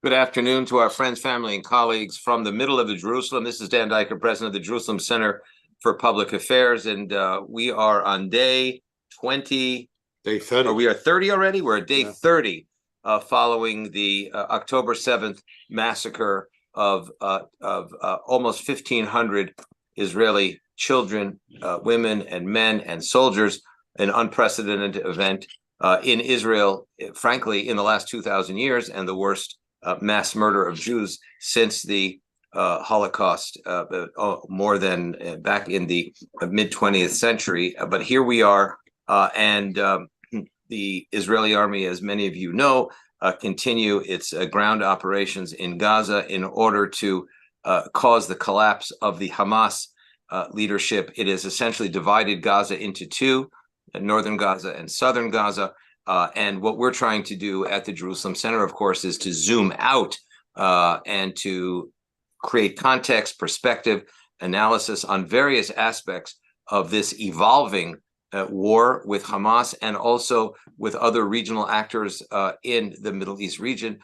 Good afternoon to our friends, family, and colleagues from the middle of the Jerusalem. This is Dan Diker, president of the Jerusalem Center for Public Affairs, and we are on day 20. Day 30. Or we are 30 already? We're at day 30 following the October 7th massacre of almost 1,500 Israeli children, women, and men, and soldiers, an unprecedented event in Israel, frankly, in the last 2,000 years, and the worst mass murder of Jews since the Holocaust, more than back in the mid-20th century. But here we are, and the Israeli army, as many of you know, continue its ground operations in Gaza in order to cause the collapse of the Hamas leadership. It has essentially divided Gaza into two, northern Gaza and southern Gaza. And what we're trying to do at the Jerusalem Center, of course, is to zoom out and to create context, perspective, analysis on various aspects of this evolving war with Hamas and also with other regional actors in the Middle East region.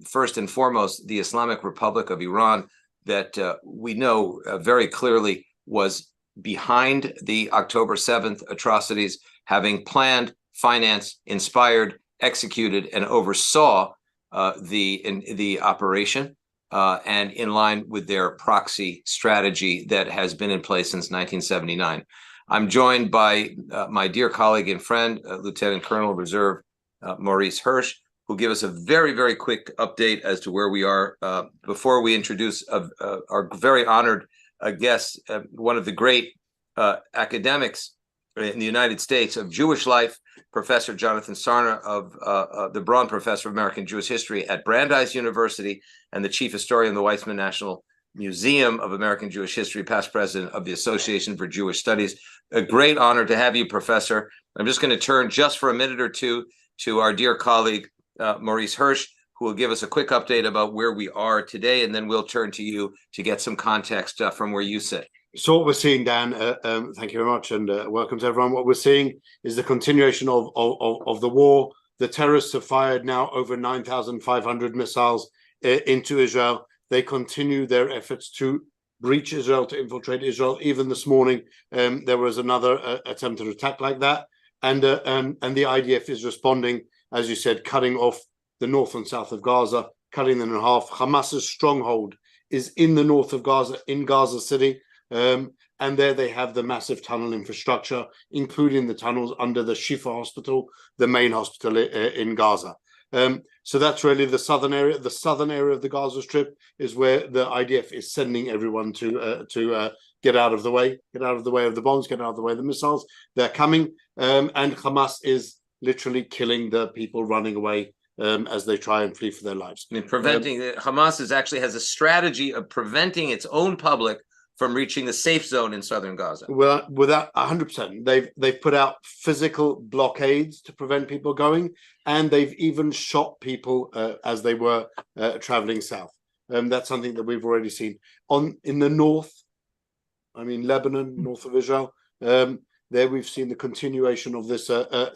First and foremost, the Islamic Republic of Iran, that we know very clearly was behind the October 7th atrocities, having planned, financed, inspired, executed, and oversaw the operation, and in line with their proxy strategy that has been in place since 1979. I'm joined by my dear colleague and friend, Lieutenant Colonel of Reserve Maurice Hirsch, who'll give us a very, very quick update as to where we are before we introduce our very honored guest, one of the great academics in the United States of Jewish life, Professor Jonathan Sarna of the Braun Professor of American Jewish History at Brandeis University and the Chief Historian of the Weizmann National Museum of American Jewish History, past president of the Association for Jewish Studies. A great honor to have you, Professor. I'm just going to turn just for a minute or two to our dear colleague, Maurice Hirsch, who will give us a quick update about where we are today, and then we'll turn to you to get some context from where you sit. So what we're seeing, Dan, thank you very much, and welcome to everyone. What we're seeing is the continuation of the war. The terrorists have fired now over 9,500 missiles into Israel. They continue their efforts to breach Israel, to infiltrate Israel. Even this morning, there was another attempted attack like that, and the IDF is responding, as you said, cutting off the north and south of Gaza, cutting them in half. Hamas's stronghold is in the north of Gaza, in Gaza City. And there they have the massive tunnel infrastructure, including the tunnels under the Shifa hospital, the main hospital in Gaza. So that's really the southern area. The southern area of the Gaza Strip is where the IDF is sending everyone to get out of the way, of the bombs, get out of the way of the missiles. They're coming, and Hamas is literally killing the people running away as they try and flee for their lives. I mean, Hamas actually has a strategy of preventing its own public from reaching the safe zone in southern Gaza. Well, without 100%, they've put out physical blockades to prevent people going, and they've even shot people as they were traveling south. That's something that we've already seen. In the north, I mean Lebanon, north of Israel, there we've seen the continuation of this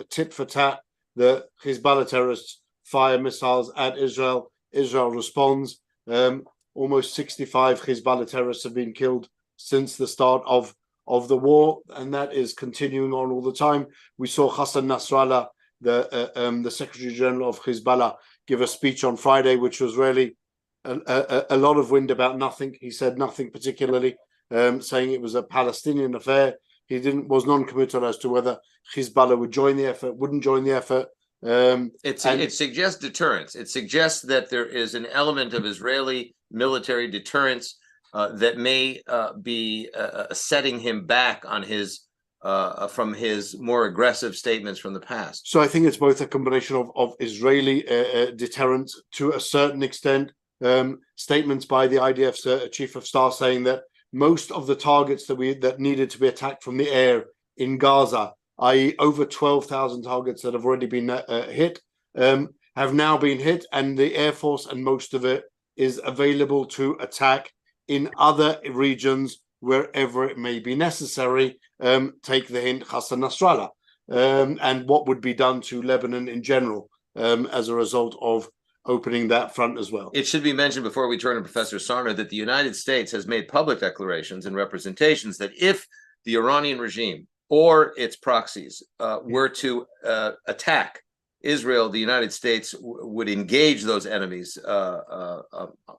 tit for tat. The Hezbollah terrorists fire missiles at Israel. Israel responds. Almost 65 Hezbollah terrorists have been killed since the start of the war, and that is continuing on all the time. We saw Hassan Nasrallah, the Secretary General of Hezbollah, give a speech on Friday, which was really a lot of wind about nothing. He said nothing particularly, saying it was a Palestinian affair. He was non-committal as to whether Hezbollah would join the effort, wouldn't join the effort. It suggests deterrence. It suggests that there is an element of Israeli military deterrence that may be setting him back on his from his more aggressive statements from the past. So I think it's both a combination of Israeli deterrence to a certain extent, statements by the IDF's chief of staff saying that most of the targets that needed to be attacked from the air in Gaza, i.e. over 12,000 targets that have already been hit, have now been hit, and the Air Force and most of it is available to attack in other regions wherever it may be necessary. Take the hint, Hassan Nasrallah, and what would be done to Lebanon in general as a result of opening that front as well. It should be mentioned before we turn to Professor Sarna that the United States has made public declarations and representations that if the Iranian regime or its proxies were to attack Israel, the United States would engage those enemies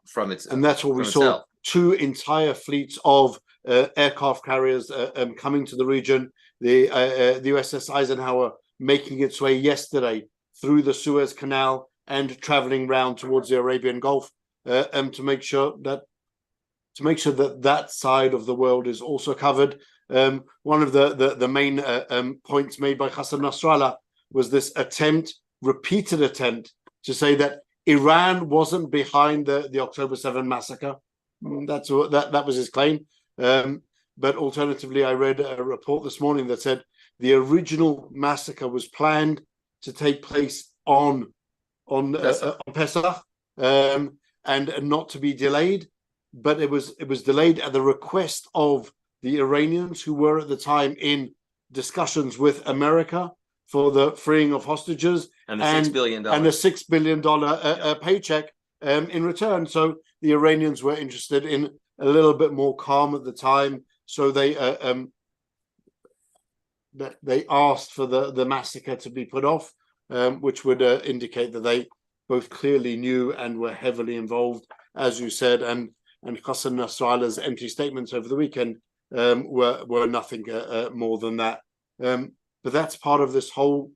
from its and that's what we saw. Itself. 2 entire fleets of aircraft carriers coming to the region. The USS Eisenhower making its way yesterday through the Suez Canal and traveling round towards the Arabian Gulf to make sure that that side of the world is also covered. One of the main points made by Hassan Nasrallah was this repeated attempt to say that Iran wasn't behind the October 7 massacre. That was his claim. But alternatively, I read a report this morning that said the original massacre was planned to take place on Pesach and not to be delayed, but it was delayed at the request of the Iranians, who were at the time in discussions with America for the freeing of hostages and the $6 billion and a $6 billion paycheck in return. So the Iranians were interested in a little bit more calm at the time, so they asked for the massacre to be put off, which would indicate that they both clearly knew and were heavily involved, as you said, and Hassan Nasrallah's empty statements over the weekend were nothing more than that. But that's part of this whole.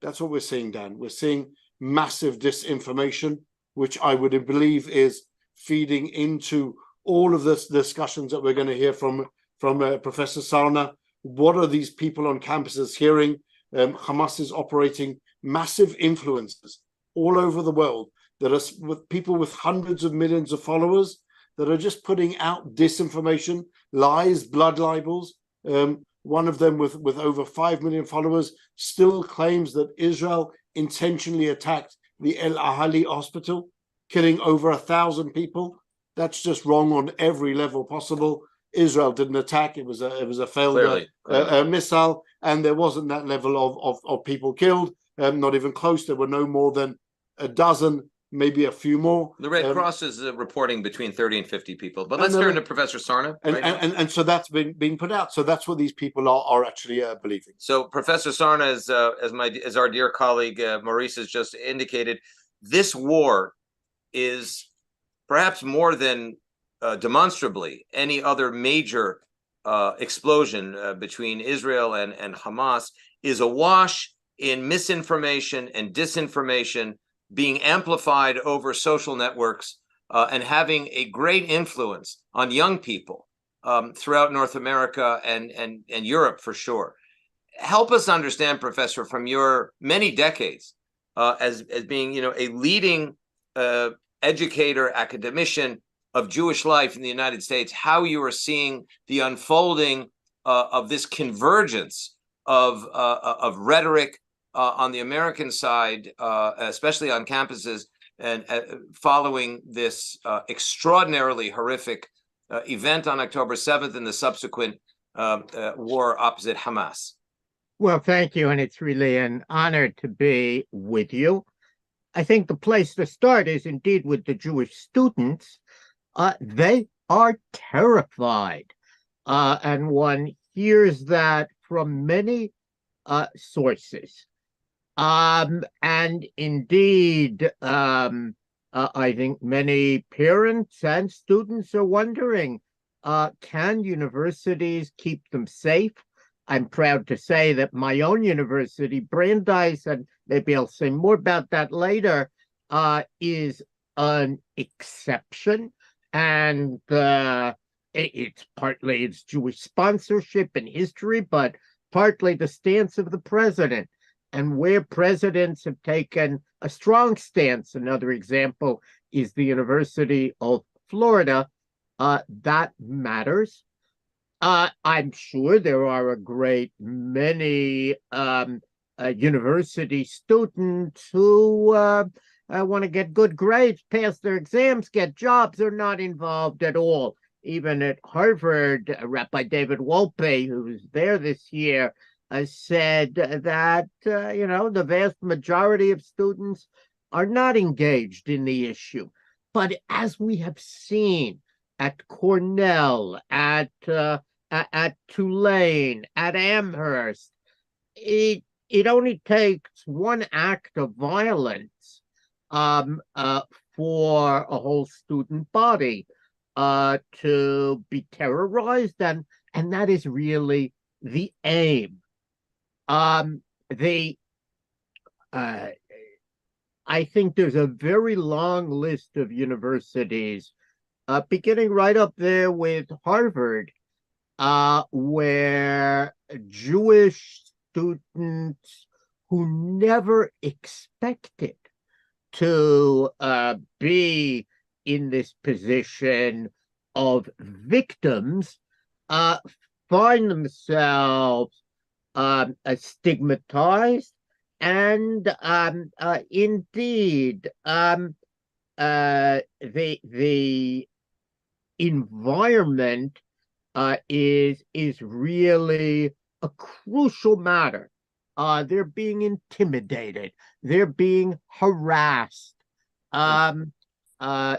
That's what we're seeing, Dan. We're seeing massive disinformation, which I would believe is feeding into all of this discussions that we're going to hear from Professor Sarna. What are these people on campuses hearing? Hamas is operating massive influences all over the world that are with people with hundreds of millions of followers that are just putting out disinformation, lies, blood libels. One of them with over 5 million followers still claims that Israel intentionally attacked the El Ahali hospital, killing over 1,000 people. That's just wrong on every level possible. Israel didn't attack; it was a failed missile, and there wasn't that level of people killed. Not even close. There were no more than a dozen, maybe a few more. The Red Cross is reporting between 30 and 50 people. But let's turn to Professor Sarna. And so that's been put out. So that's what these people are actually believing. So Professor Sarna, as our dear colleague Maurice has just indicated, this war is perhaps more than demonstrably any other major explosion between Israel and Hamas is awash in misinformation and disinformation being amplified over social networks and having a great influence on young people throughout North America and Europe for sure. Help us understand, Professor, from your many decades as being a leading educator, academician of Jewish life in the United States, how you are seeing the unfolding of this convergence of rhetoric on the American side, especially on campuses, and following this extraordinarily horrific event on October 7th and the subsequent war opposite Hamas. Well, thank you, and it's really an honor to be with you. I think the place to start is indeed with the Jewish students. They are terrified, and one hears that from many sources. And indeed, I think many parents and students are wondering, can universities keep them safe? I'm proud to say that my own university, Brandeis, and maybe I'll say more about that later, is an exception. And it's partly its Jewish sponsorship and history, but partly the stance of the president. And where presidents have taken a strong stance, another example is the University of Florida, that matters. I'm sure there are a great many university students who want to get good grades, pass their exams, get jobs. They're not involved at all. Even at Harvard, Rabbi David Wolpe, who was there this year, said that, the vast majority of students are not engaged in the issue. But as we have seen at Cornell, at Tulane, at Amherst, it only takes one act of violence for a whole student body to be terrorized, and that is really the aim. I think there's a very long list of universities, beginning right up there with Harvard, where Jewish students who never expected to be in this position of victims find themselves stigmatized, and indeed the environment is really a crucial matter. They're being intimidated. They're being harassed.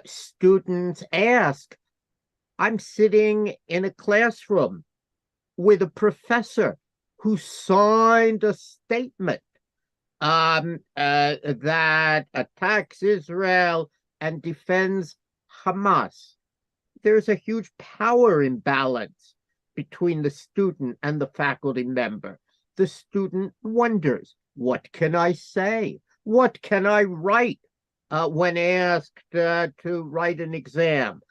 Students ask, I'm sitting in a classroom with a professor who signed a statement that attacks Israel and defends Hamas. There's a huge power imbalance between the student and the faculty member. The student wonders, what can I say? What can I write when asked to write an exam?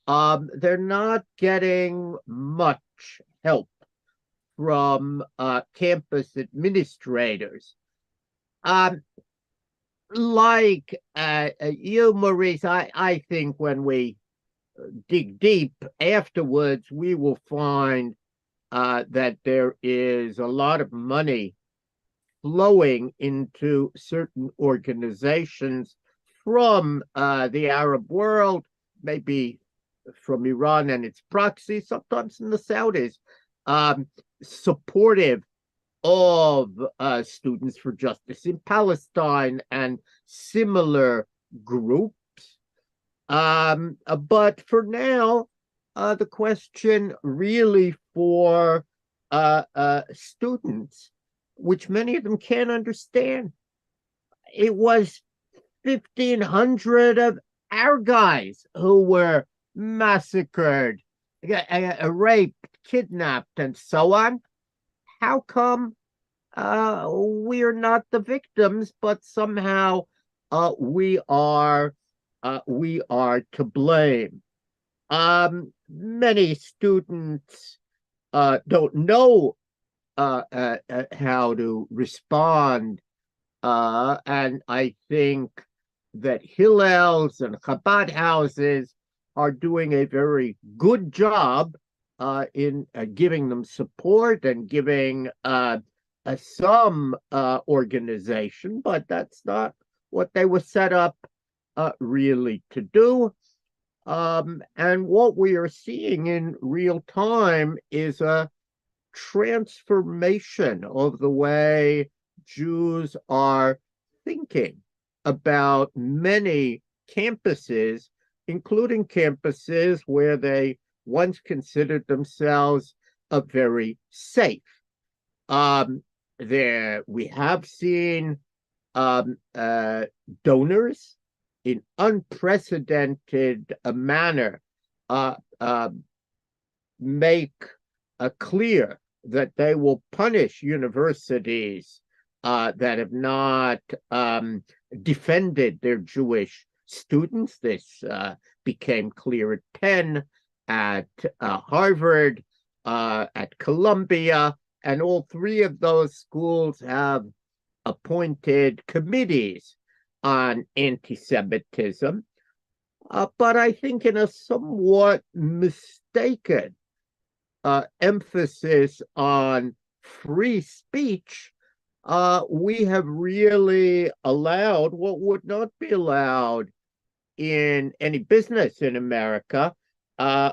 They're not getting much help from campus administrators. Like you, Maurice, I think when we dig deep afterwards, we will find that there is a lot of money flowing into certain organizations from the Arab world, maybe from Iran and its proxies, sometimes in the Saudis, supportive of Students for Justice in Palestine and similar groups. But for now, the question really for students, which many of them can't understand, it was 1,500 of our guys who were massacred, raped, kidnapped, and so on. How come we're not the victims, but somehow we are to blame? Many students don't know how to respond, and I think that Hillels and Chabad houses are doing a very good job in giving them support and giving some organization, but that's not what they were set up really to do. And what we are seeing in real time is a transformation of the way Jews are thinking about many campuses, including campuses where they once considered themselves very safe. There we have seen donors in unprecedented manner make clear that they will punish universities that have not defended their Jewish students. This became clear at Penn, at Harvard, at Columbia, and all three of those schools have appointed committees on anti-Semitism. But I think in a somewhat mistaken emphasis on free speech, we have really allowed what would not be allowed in any business in America.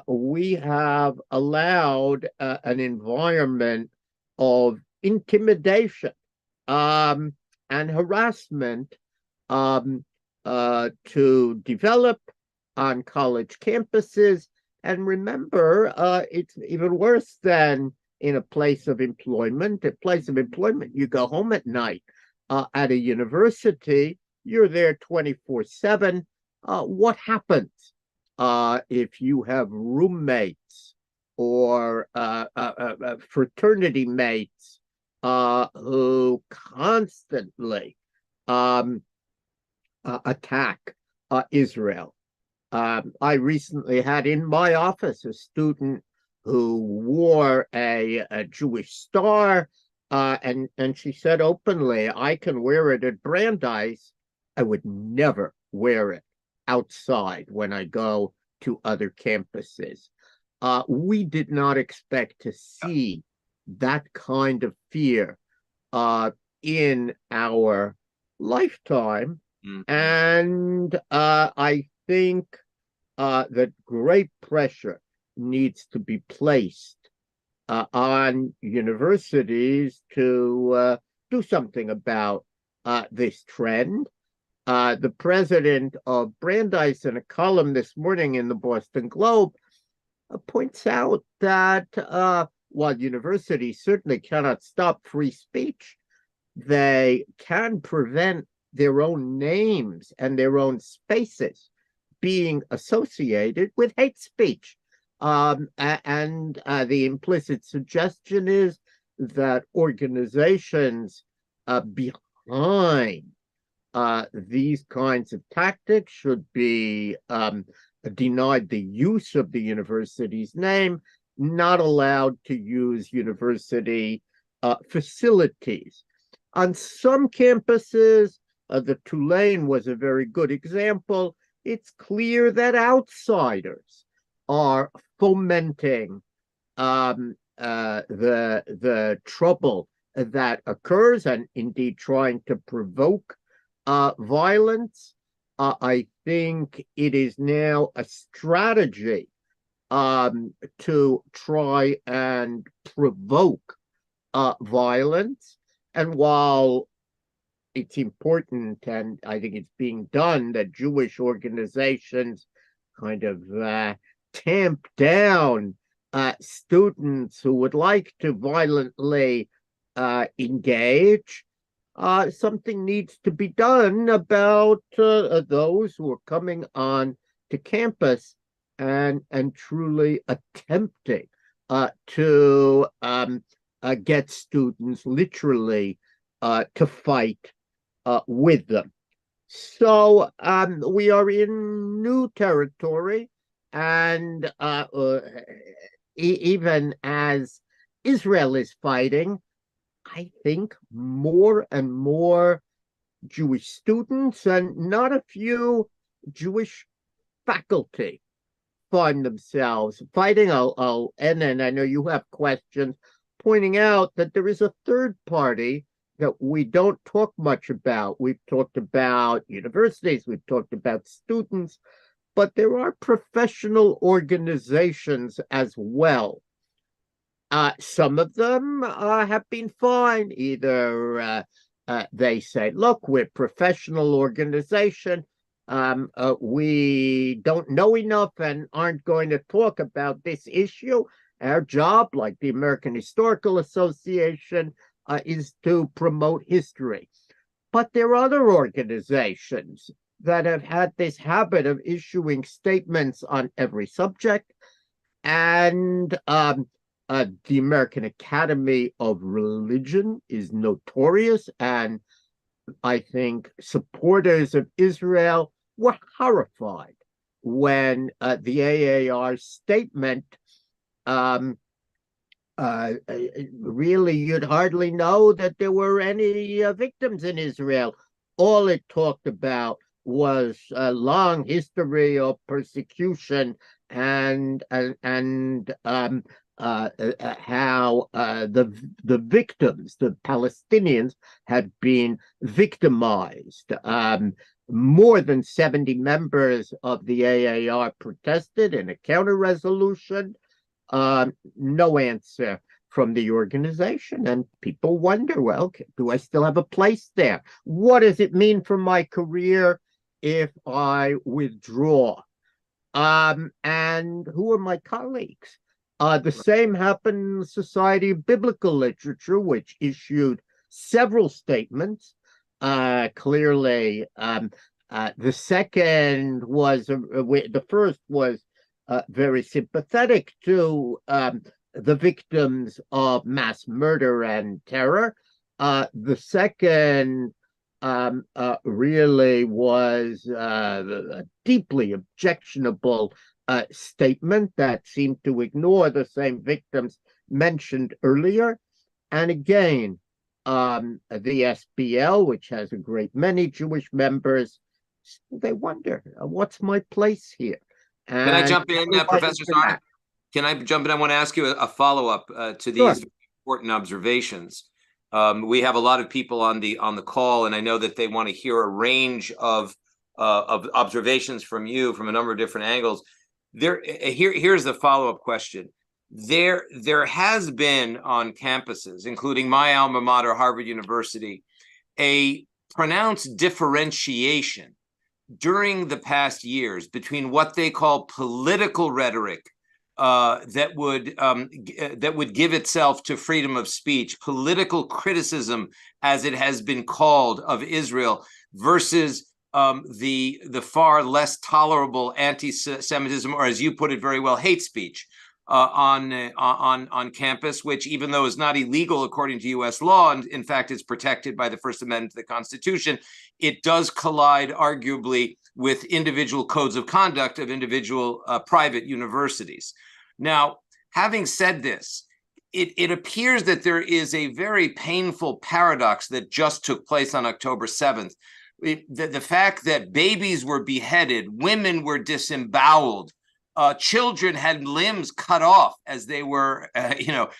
We have allowed an environment of intimidation and harassment to develop on college campuses. And remember, it's even worse than in a place of employment. A place of employment, you go home at night. At a university, you're there 24/7. What happens if you have roommates or fraternity mates who constantly attack Israel? I recently had in my office a student who wore a Jewish star, and she said openly, I can wear it at Brandeis. I would never wear it outside when I go to other campuses. We did not expect to see that kind of fear in our lifetime. And I think that great pressure needs to be placed on universities to do something about this trend. The president of Brandeis, in a column this morning in the Boston Globe, points out that while universities certainly cannot stop free speech, they can prevent their own names and their own spaces being associated with hate speech. And the implicit suggestion is that organizations behind these kinds of tactics should be denied the use of the university's name, not allowed to use university facilities. On some campuses, the Tulane was a very good example. It's clear that outsiders are fomenting the trouble that occurs and indeed trying to provoke violence. I think it is now a strategy to try and provoke violence. And while it's important, and I think it's being done, that Jewish organizations kind of tamp down students who would like to violently engage, something needs to be done about those who are coming on to campus and truly attempting to get students literally to fight with them. So we are in new territory, and even as Israel is fighting, I think more and more Jewish students and not a few Jewish faculty find themselves fighting. I'll end, and I know you have questions, pointing out that there is a third party that we don't talk much about. We've talked about universities, we've talked about students, but there are professional organizations as well. Some of them have been fine. Either they say, look, we're a professional organization. We don't know enough and aren't going to talk about this issue. Our job, like the American Historical Association, is to promote history. But there are other organizations that have had this habit of issuing statements on every subject. And the American Academy of Religion is notorious, and I think supporters of Israel were horrified when the AAR statement, really, you'd hardly know that there were any victims in Israel. All it talked about was a long history of persecution and how the victims, the Palestinians, had been victimized. More than 70 members of the AAR protested in a counter-resolution. No answer from the organization, and people wonder, well, do I still have a place there? What does it mean for my career if I withdraw. And who are my colleagues? The same happened in the Society of Biblical Literature, which issued several statements. Clearly, the second was the first was very sympathetic to the victims of mass murder and terror. The second really was a deeply objectionable statement that seemed to ignore the same victims mentioned earlier. And again, the SBL, which has a great many Jewish members, they wonder, what's my place here? Can I jump in, Professor Sarna? Can I jump in? I want to ask you a follow-up to these important observations. We have a lot of people on the call, and I know that they want to hear a range of observations from you from a number of different angles. Here's the follow-up question. There has been on campuses, including my alma mater, Harvard University, a pronounced differentiation during the past years between what they call political rhetoric that would give itself to freedom of speech, political criticism, as it has been called, of Israel, versus the far less tolerable anti-Semitism, or as you put it very well, hate speech on campus, which, even though is not illegal according to U.S. law, and in fact is protected by the First Amendment to the Constitution, it does collide arguably with individual codes of conduct of individual private universities. Now, having said this, it appears that there is a very painful paradox that just took place on October 7th. The fact that babies were beheaded, women were disemboweled, children had limbs cut off as they were,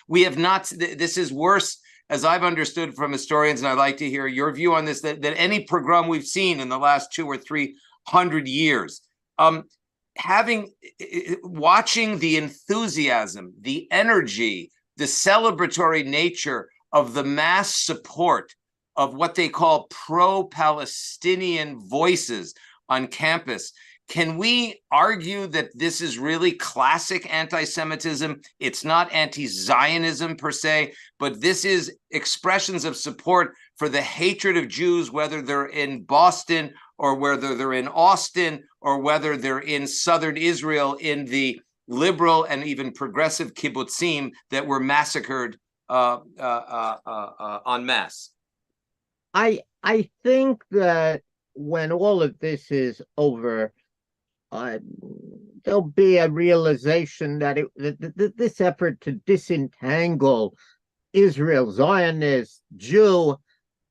we have not, this is worse, as I've understood from historians, and I'd like to hear your view on this, than any pogrom we've seen in the last 200 or 300 years. Watching the enthusiasm, the energy, the celebratory nature of the mass support of what they call pro-Palestinian voices on campus, can we argue that this is really classic anti-Semitism? It's not anti-Zionism per se, but this is expressions of support for the hatred of Jews, whether they're in Boston or whether they're in Austin or whether they're in southern Israel in the liberal and even progressive kibbutzim that were massacred en masse. I think that when all of this is over, there'll be a realization that this effort to disentangle Israel, Zionist, Jew,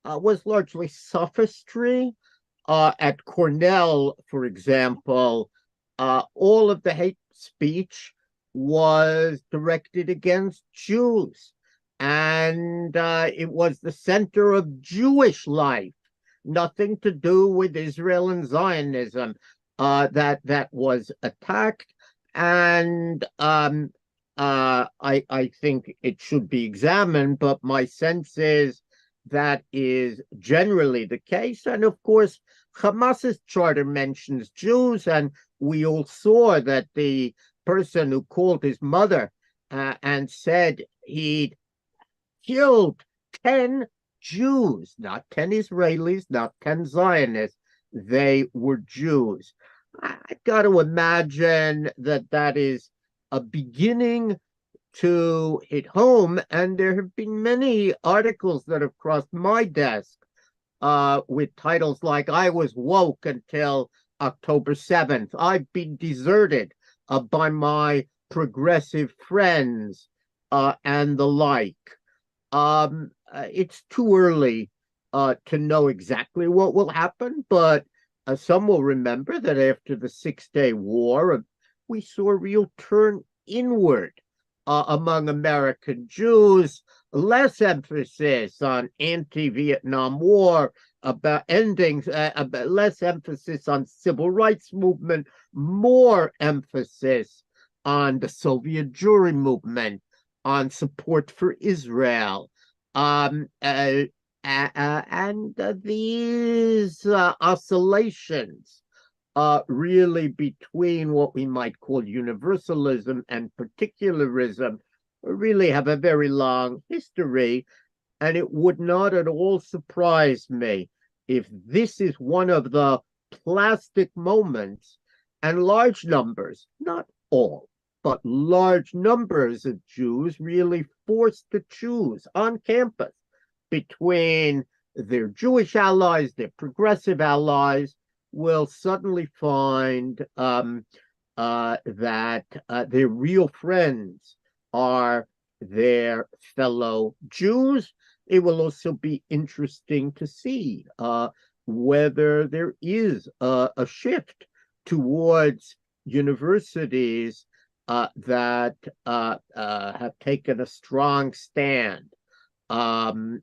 was largely sophistry. At Cornell, for example, all of the hate speech was directed against Jews, and it was the center of Jewish life, nothing to do with Israel and Zionism. That was attacked, and I think it should be examined, but my sense is that is generally the case. And of course, Hamas's charter mentions Jews, and we all saw that the person who called his mother and said he'd killed 10 Jews, not 10 Israelis, not 10 Zionists, they were Jews. I've got to imagine that is a beginning to hit home, and there have been many articles that have crossed my desk with titles like "I was woke until October 7th," "I've been deserted by my progressive friends," and the like. It's too early to know exactly what will happen, but some will remember that after the 6-Day War, we saw a real turn inward among American Jews, less emphasis on anti-Vietnam War, about ending, less emphasis on civil rights movement, more emphasis on the Soviet Jewry movement, on support for Israel. And these oscillations really between what we might call universalism and particularism really have a very long history, and it would not at all surprise me if this is one of the plastic moments and large numbers, not all, but large numbers of Jews really forced to choose on campus between their Jewish allies, their progressive allies, will suddenly find that their real friends are their fellow Jews. It will also be interesting to see whether there is a shift towards universities that have taken a strong stand on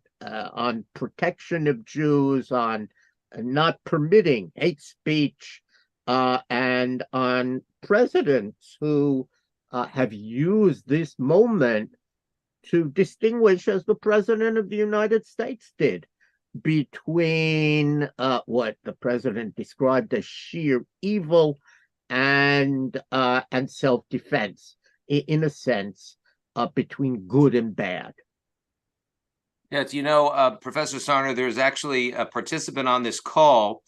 protection of Jews, on not permitting hate speech, and on presidents who have used this moment to distinguish, as the President of the United States did, between what the president described as sheer evil and self-defense, in a sense, between good and bad. Yes, Professor Sarna, there's actually a participant on this call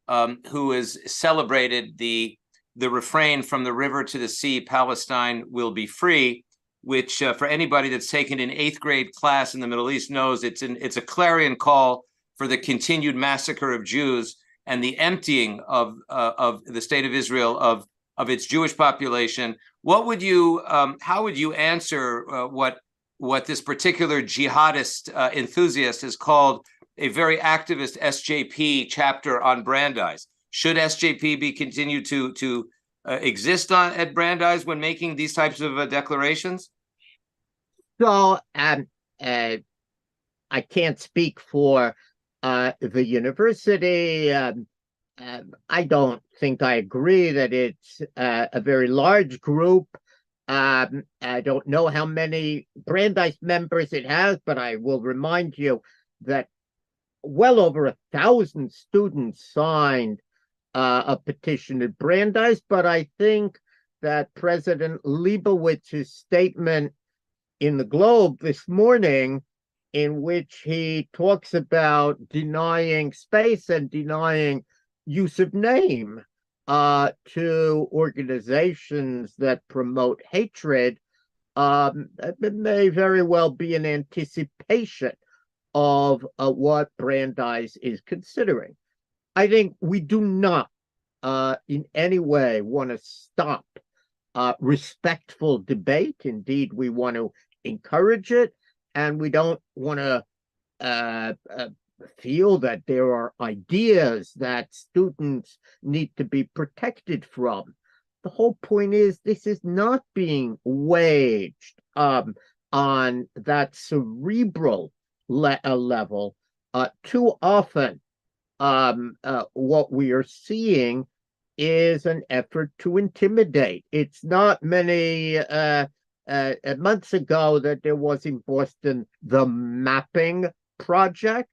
who has celebrated the refrain "From the river to the sea, Palestine will be free," which for anybody that's taken an 8th grade class in the Middle East knows it's a clarion call for the continued massacre of Jews and the emptying of the state of Israel of its Jewish population. How would you answer what this particular jihadist enthusiast has called a very activist SJP chapter on Brandeis? Should SJP be continued to exist at Brandeis when making these types of declarations? So I can't speak for the university. I don't think I agree that it's a very large group. I don't know how many Brandeis members it has, but I will remind you that well over 1,000 students signed a petition at Brandeis. But I think that President Leibowitz's statement in the Globe this morning, in which he talks about denying space and denying use of name to organizations that promote hatred, may very well be an anticipation of what Brandeis is considering. I think we do not in any way want to stop respectful debate. Indeed, we want to encourage it, and we don't want to feel that there are ideas that students need to be protected from. The whole point is this is not being waged on that cerebral level. Too often, what we are seeing is an effort to intimidate. It's not many months ago that there was in Boston the Mapping Project,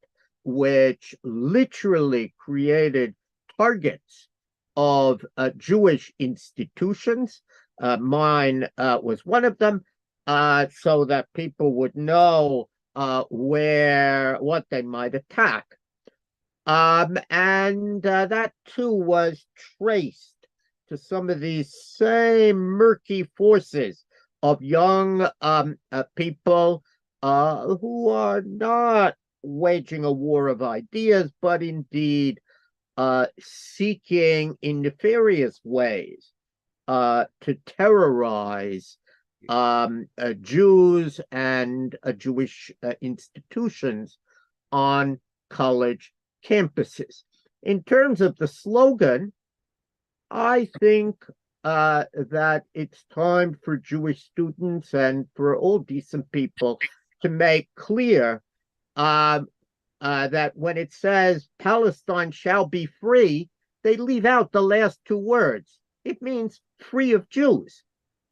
which literally created targets of Jewish institutions. Mine was one of them, so that people would know what they might attack. And that too was traced to some of these same murky forces of young people who are not waging a war of ideas, but indeed seeking in nefarious ways to terrorize Jews and Jewish institutions on college campuses. In terms of the slogan, I think that it's time for Jewish students and for all decent people to make clear that when it says Palestine shall be free, they leave out the last two words. It means free of Jews.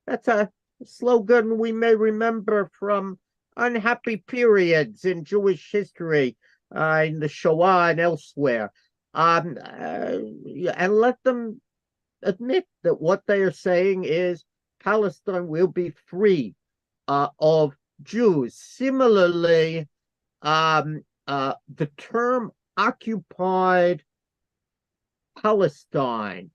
That's a slogan we may remember from unhappy periods in Jewish history, in the Shoah and elsewhere, and let them admit that what they are saying is Palestine will be free of Jews. Similarly, the term occupied Palestine,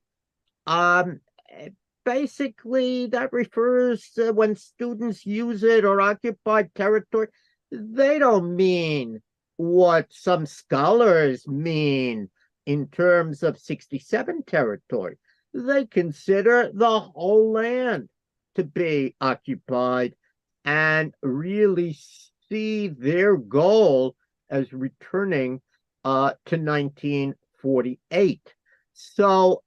basically that refers to when students use it, or occupied territory, they don't mean what some scholars mean in terms of 67 territory. They consider the whole land to be occupied and really see their goal as returning to 1948. So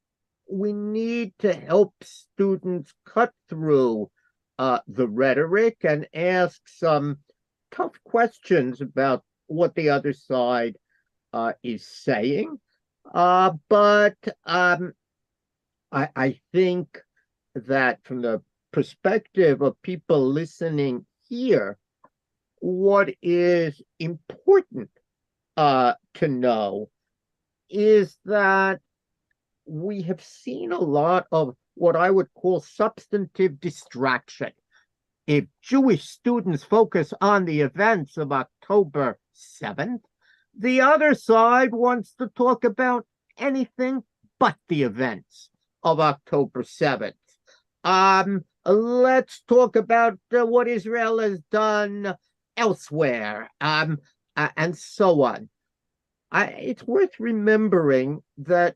we need to help students cut through the rhetoric and ask some tough questions about what the other side is saying. But I think that from the perspective of people listening here, what is important to know is that we have seen a lot of what I would call substantive distraction. If Jewish students focus on the events of October 7th, the other side wants to talk about anything but the events of October 7th. Let's talk about what Israel has done elsewhere, and so on. It's worth remembering that,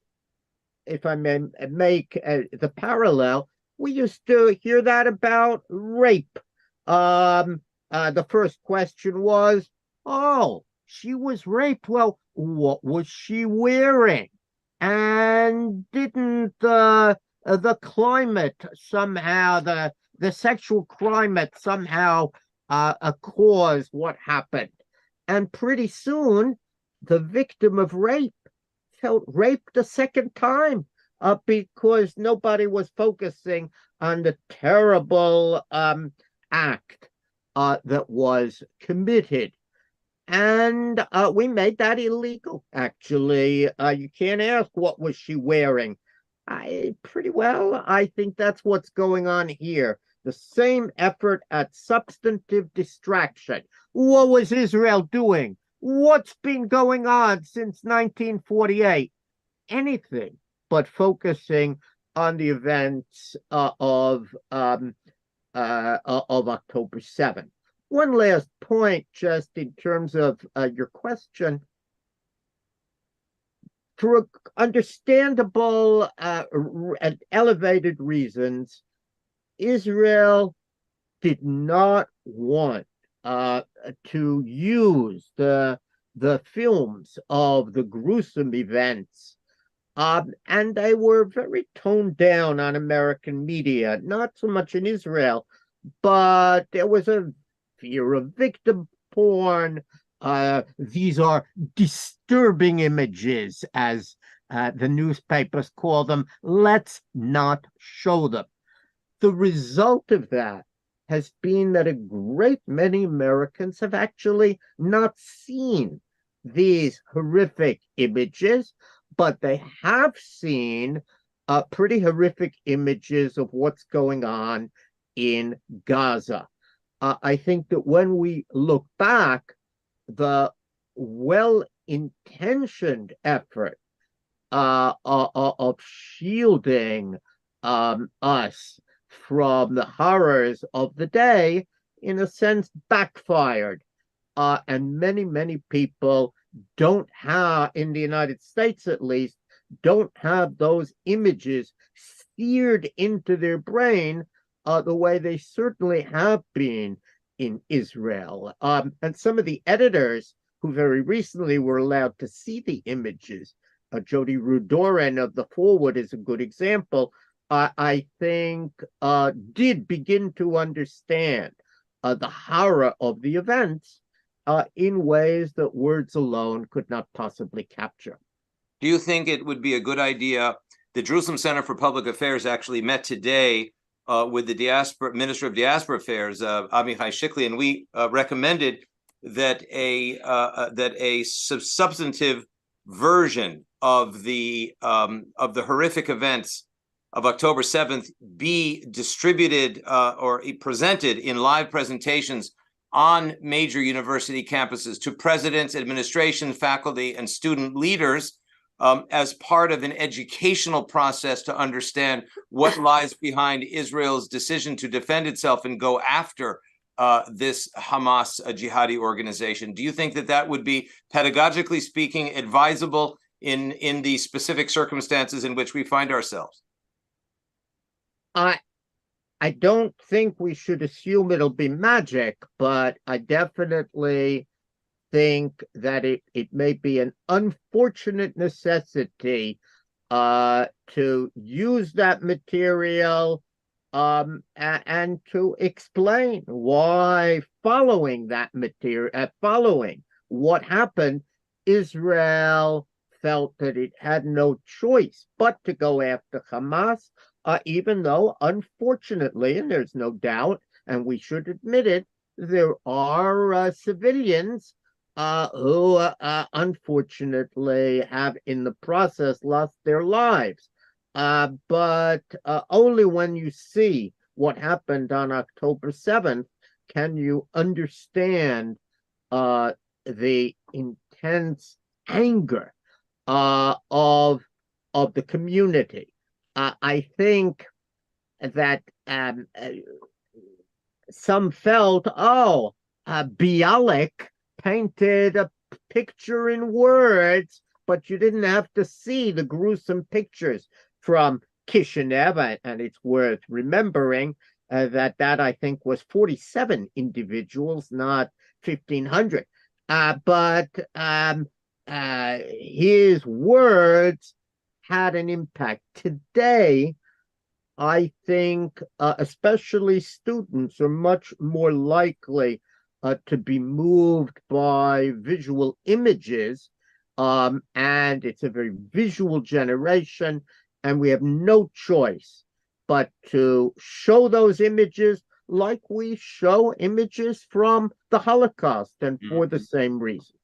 if I may make the parallel, we used to hear that about rape. The first question was, oh, she was raped. Well, what was she wearing? And didn't the climate somehow, the sexual climate somehow cause what happened? And pretty soon, the victim of rape felt raped a second time because nobody was focusing on the terrible act that was committed. And we made that illegal, actually. You can't ask, what was she wearing? Pretty well, I think that's what's going on here. The same effort at substantive distraction. What was Israel doing? What's been going on since 1948? Anything but focusing on the events of October 7th. One last point, just in terms of your question. For understandable and elevated reasons, Israel did not want to use the films of the gruesome events, and they were very toned down on American media, not so much in Israel, but there was a fear of victim porn. These are disturbing images, as the newspapers call them. Let's not show them. The result of that has been that a great many Americans have actually not seen these horrific images, but they have seen pretty horrific images of what's going on in Gaza. I think that when we look back, the well-intentioned effort of shielding us from the horrors of the day, in a sense, backfired. And many people don't have, in the United States at least, don't have those images seared into their brain the way they certainly have been in Israel. And some of the editors who very recently were allowed to see the images, Jody Rudoren of The Forward is a good example, I think did begin to understand the horror of the events in ways that words alone could not possibly capture. Do you think it would be a good idea? The Jerusalem Center for Public Affairs actually met today with the Minister of Diaspora Affairs, Amichai Shikli, and we recommended that a substantive version of the horrific events of October 7th be distributed or presented in live presentations on major university campuses to presidents, administration, faculty, and student leaders as part of an educational process to understand what lies behind Israel's decision to defend itself and go after this Hamas jihadi organization. Do you think that that would be, pedagogically speaking, advisable in the specific circumstances in which we find ourselves? I don't think we should assume it'll be magic, but I definitely think that it may be an unfortunate necessity to use that material and to explain why, following that material, following what happened, Israel felt that it had no choice but to go after Hamas, even though, unfortunately, and there's no doubt, and we should admit it, there are civilians who unfortunately have in the process lost their lives. But only when you see what happened on October 7th can you understand the intense anger of the community. I think that some felt, Bialik painted a picture in words, but you didn't have to see the gruesome pictures from Kishinev, and it's worth remembering that I think was 47 individuals, not 1,500. But his words had an impact. Today, I think especially students are much more likely to be moved by visual images, and it's a very visual generation, and we have no choice but to show those images like we show images from the Holocaust, and for the same reason.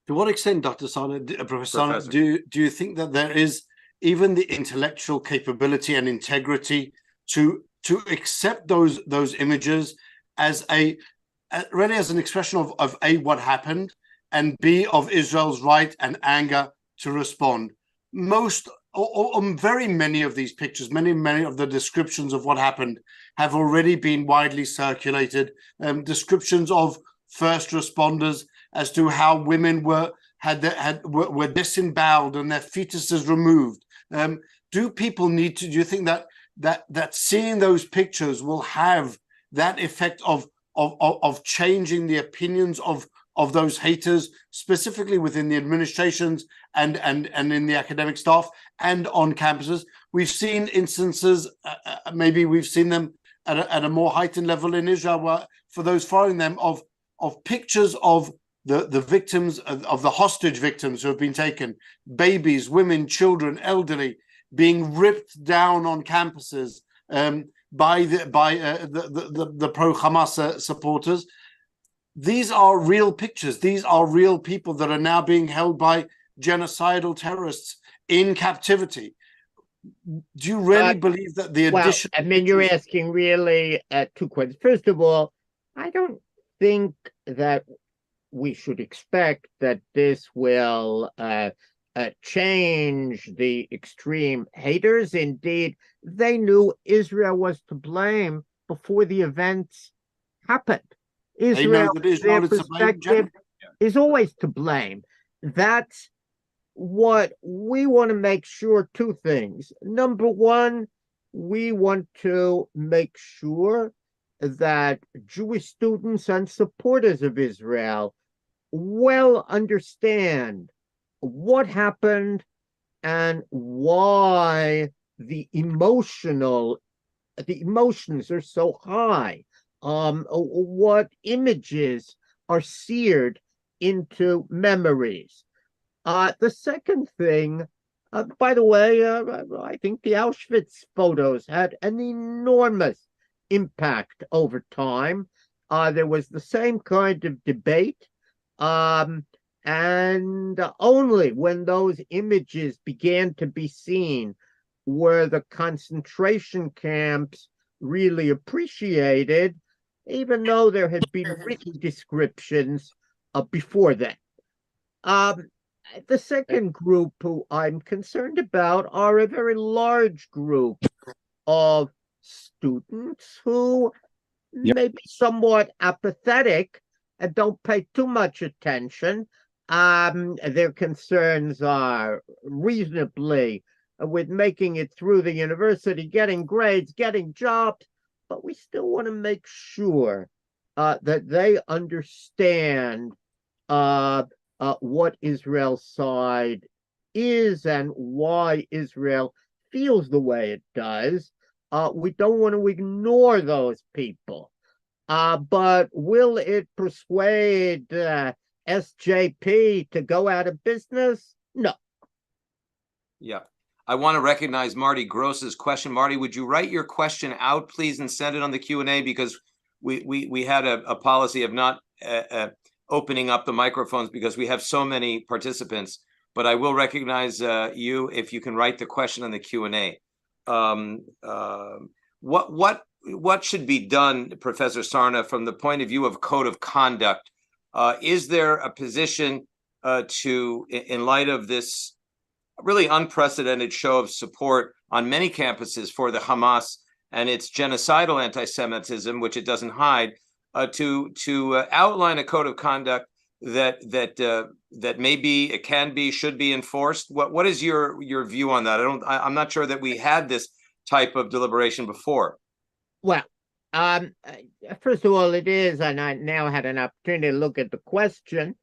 To what extent, Dr. Sarna, Professor Sarna, do you think that there is even the intellectual capability and integrity to accept those images as really as an expression of A, what happened, and B, of Israel's right and anger to respond? Most or very many of these pictures, many of the descriptions of what happened have already been widely circulated. Descriptions of first responders as to how women were disemboweled and their fetuses removed. Do people need to? Do you think that seeing those pictures will have that effect of changing the opinions of those haters, specifically within the administrations and in the academic staff and on campuses? We've seen instances, maybe we've seen them at a more heightened level in Israel, where, for those following them, of pictures of the victims, of the hostage victims who have been taken, babies, women, children, elderly, being ripped down on campuses by the pro-Hamas supporters. These are real pictures. These are real people that are now being held by genocidal terrorists in captivity. Do you really believe that the addition? Well, I mean, you're asking really two questions. First of all, I don't think that we should expect that this will change the extreme haters. Indeed, they knew Israel was to blame before the events happened. Israel, their perspective is always to blame. That's what we want to make sure. Two things. Number one, we want to make sure that Jewish students and supporters of Israel well understand what happened and why the emotions are so high. What images are seared into memories. The second thing, by the way, I think the Auschwitz photos had an enormous impact over time. There was the same kind of debate And only when those images began to be seen were the concentration camps really appreciated, even though there had been written descriptions before that. The second group who I'm concerned about are a very large group of students who may be somewhat apathetic and don't pay too much attention. Their concerns are reasonably with making it through the university, getting grades, getting jobs, but we still want to make sure that they understand what Israel's side is and why Israel feels the way it does. We don't want to ignore those people. But will it persuade SJP to go out of business? No. Yeah. I want to recognize Marty Gross's question. Marty, would you write your question out, please, and send it on the Q&A, because we had a policy of not opening up the microphones because we have so many participants. But I will recognize you if you can write the question on the Q&A. What should be done, Professor Sarna, from the point of view of code of conduct? Is there a position in light of this really unprecedented show of support on many campuses for the Hamas and its genocidal anti-Semitism, which it doesn't hide, to outline a code of conduct that maybe it can be, should be enforced? What is your view on that? I'm not sure that we had this type of deliberation before. Well, first of all, it is, and I now had an opportunity to look at the question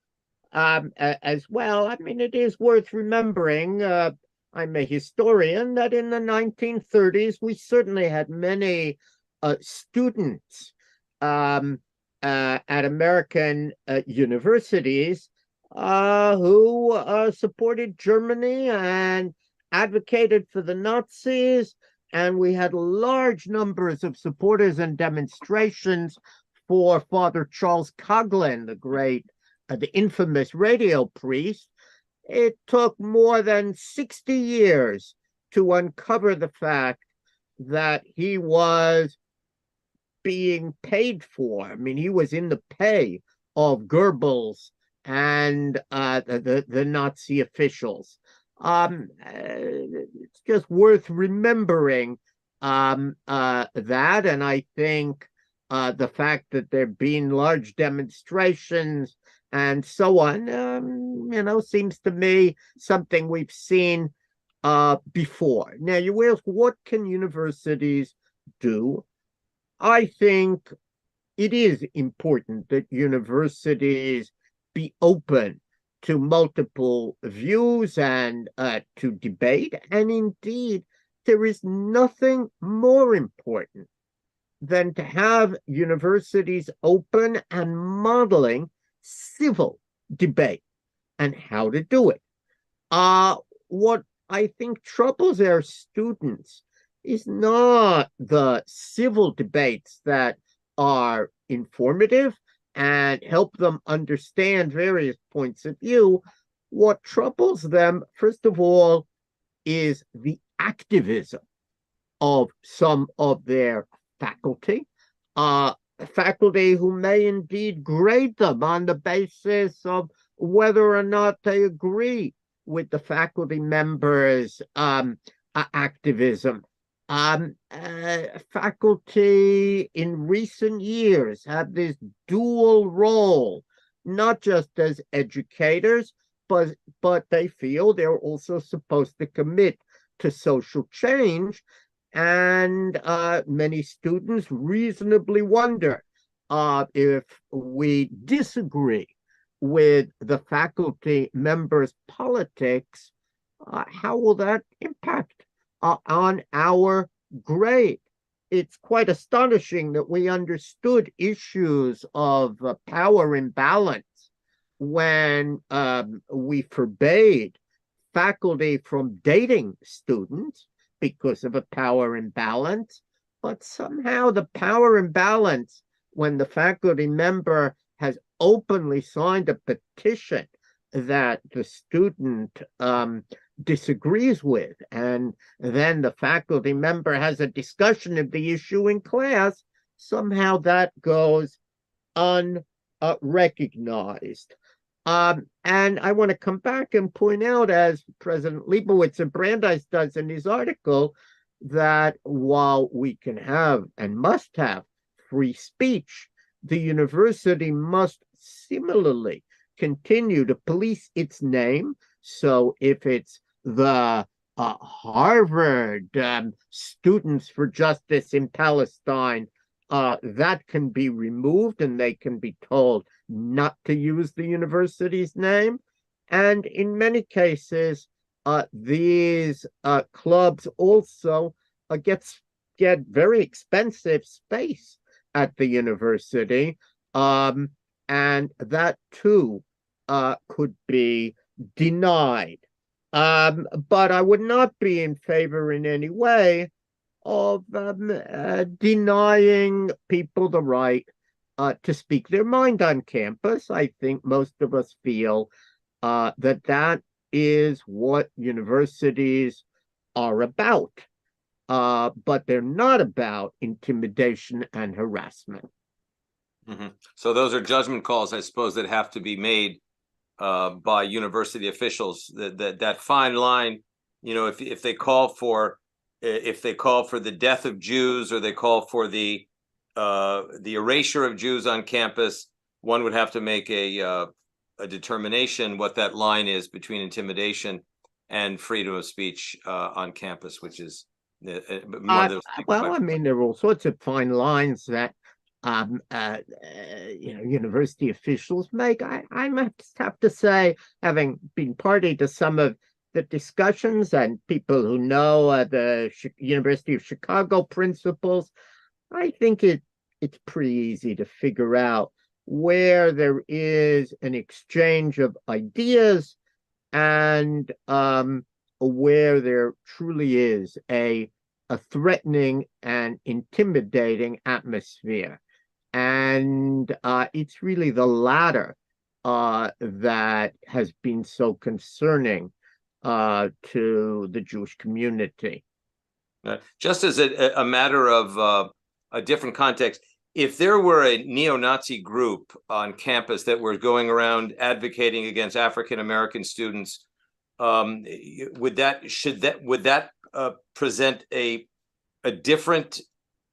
as well. I mean, it is worth remembering, I'm a historian, that in the 1930s, we certainly had many students at American universities who supported Germany and advocated for the Nazis. And we had large numbers of supporters and demonstrations for Father Charles Coughlin, the infamous radio priest. It took more than 60 years to uncover the fact that he was being paid for. I mean, he was in the pay of Goebbels and the Nazi officials. It's just worth remembering that, and I think the fact that there have been large demonstrations and so on, seems to me something we've seen before. Now, you ask, what can universities do? I think it is important that universities be open to multiple views and to debate. And indeed, there is nothing more important than to have universities open and modeling civil debate and how to do it. What I think troubles our students is not the civil debates that are informative and help them understand various points of view. What troubles them, first of all, is the activism of some of their faculty, faculty who may indeed grade them on the basis of whether or not they agree with the faculty members' activism. Faculty in recent years have this dual role, not just as educators, but they feel they're also supposed to commit to social change. And many students reasonably wonder if we disagree with the faculty members' politics, how will that impact on our grade? It's quite astonishing that we understood issues of power imbalance when we forbade faculty from dating students because of a power imbalance, but somehow the power imbalance when the faculty member has openly signed a petition that the student disagrees with, and then the faculty member has a discussion of the issue in class, somehow that goes unrecognized. And I want to come back and point out, as President Leibowitz of Brandeis does in his article, that while we can have and must have free speech, the university must similarly continue to police its name. So if it's the Harvard Students for Justice in Palestine, that can be removed and they can be told not to use the university's name. And in many cases, these clubs also get very expensive space at the university, and that too could be denied. But I would not be in favor in any way of denying people the right to speak their mind on campus. I think most of us feel that is what universities are about, but they're not about intimidation and harassment. Mm-hmm. So those are judgment calls, I suppose, that have to be made by university officials. That fine line, if they call for the death of Jews, or they call for the erasure of Jews on campus, one would have to make a determination what that line is between intimidation and freedom of speech on campus, which is one of those things. Well, I mean, there are all sorts of fine lines that university officials make. I must have to say, having been party to some of the discussions and people who know the University of Chicago principles, I think it's pretty easy to figure out where there is an exchange of ideas and where there truly is a threatening and intimidating atmosphere. And it's really the latter that has been so concerning to the Jewish community. Just as a matter of a different context, if there were a neo-Nazi group on campus that were going around advocating against African American students, would that present a different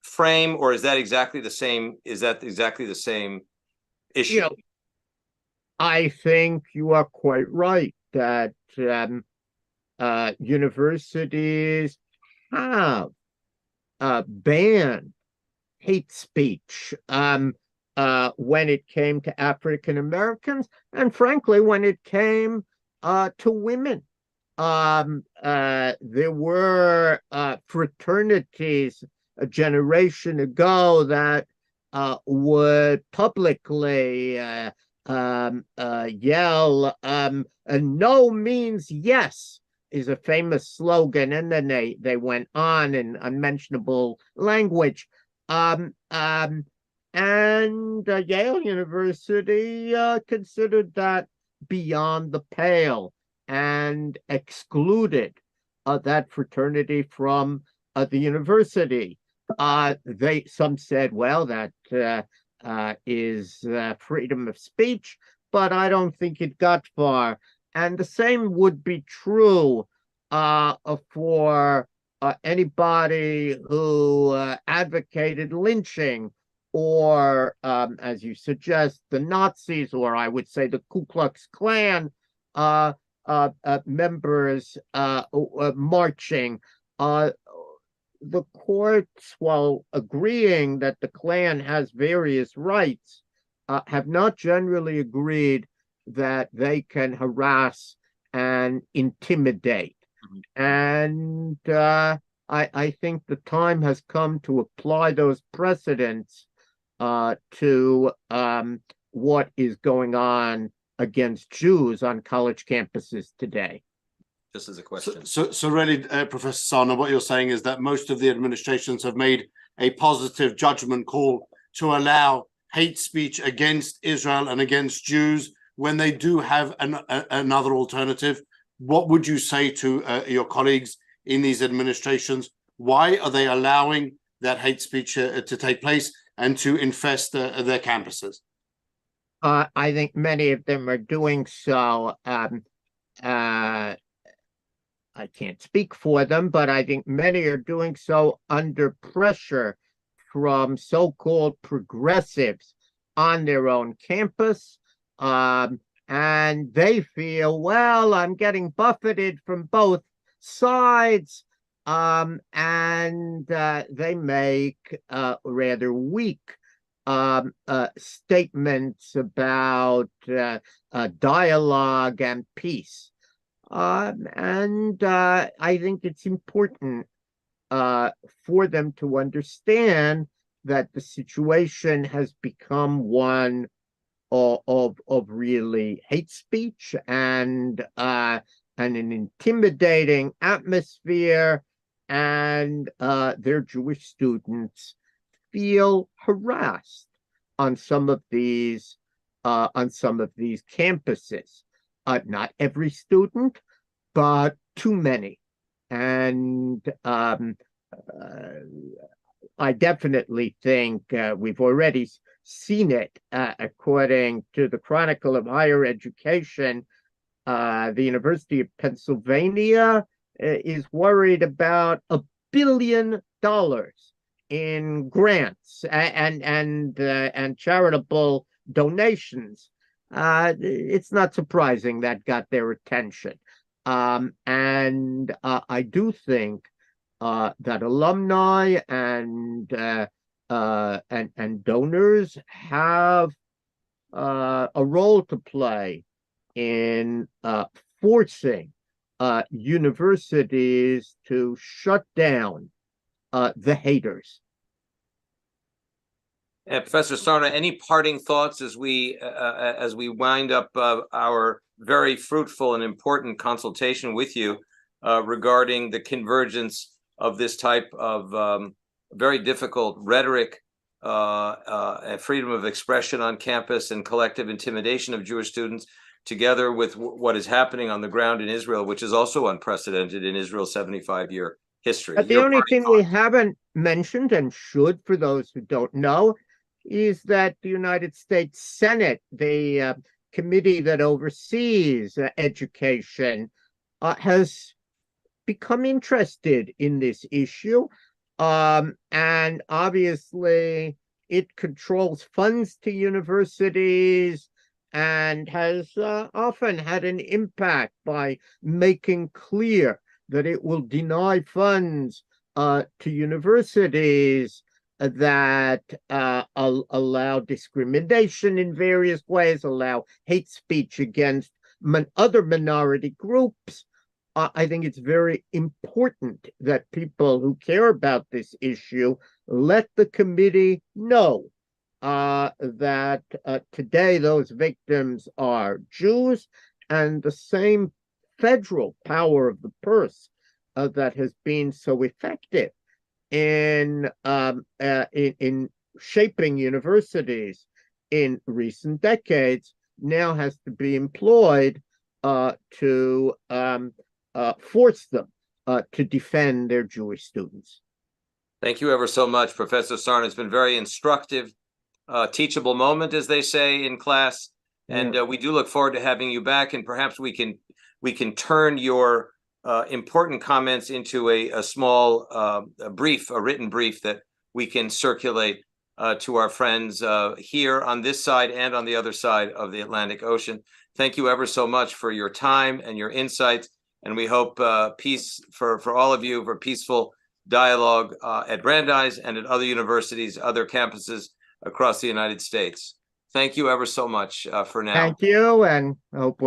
frame, or is that exactly the same? Is that exactly the same issue? I think you are quite right that universities have banned hate speech when it came to African Americans, and frankly, when it came to women. There were fraternities a generation ago that would publicly yell, "No means yes" is a famous slogan, and then they went on in unmentionable language. And Yale University considered that beyond the pale and excluded that fraternity from the university. Some said, well, that is freedom of speech, but I don't think it got far. And the same would be true for anybody who advocated lynching, or as you suggest, the Nazis, or I would say the Ku Klux Klan members marching. The courts, while agreeing that the Klan has various rights, have not generally agreed that they can harass and intimidate. And I think the time has come to apply those precedents to what is going on against Jews on college campuses today. This is a question. So really, Professor Sarna, what you're saying is that most of the administrations have made a positive judgment call to allow hate speech against Israel and against Jews when they do have another alternative? What would you say to your colleagues in these administrations? Why are they allowing that hate speech to take place and to infest their campuses? I think many of them are doing so. I can't speak for them, but I think many are doing so under pressure from so-called progressives on their own campus. And they feel, well, I'm getting buffeted from both sides. And they make rather weak statements about dialogue and peace. And I think it's important for them to understand that the situation has become one of really hate speech and an intimidating atmosphere, and their Jewish students feel harassed on some of these campuses. Not every student, but too many. And I definitely think we've already seen it, according to the Chronicle of Higher Education. The University of Pennsylvania is worried about $1 billion in grants and charitable donations. It's not surprising that got their attention. And I do think that alumni and donors have a role to play in forcing universities to shut down the haters. Professor Sarna, any parting thoughts as we wind up our very fruitful and important consultation with you regarding the convergence of this type of very difficult rhetoric, freedom of expression on campus, and collective intimidation of Jewish students, together with what is happening on the ground in Israel, which is also unprecedented in Israel's 75-year history? The only thing we haven't mentioned, and should for those who don't know, is that the United States Senate, the committee that oversees education, has become interested in this issue. And obviously, it controls funds to universities and has often had an impact by making clear that it will deny funds to universities that allow discrimination in various ways, allow hate speech against other minority groups. I think it's very important that people who care about this issue let the committee know that today those victims are Jews, and the same federal power of the purse that has been so effective in shaping universities in recent decades now has to be employed to force them to defend their Jewish students. Thank you ever so much, Professor Sarna. It's been very instructive, teachable moment, as they say in class. And we do look forward to having you back, and perhaps we can turn your important comments into a small brief, a written brief that we can circulate to our friends here on this side and on the other side of the Atlantic Ocean. Thank you ever so much for your time and your insights, and we hope peace for all of you, for peaceful dialogue at Brandeis and at other universities, other campuses across the United States. Thank you ever so much for now. Thank you, and I hope we'll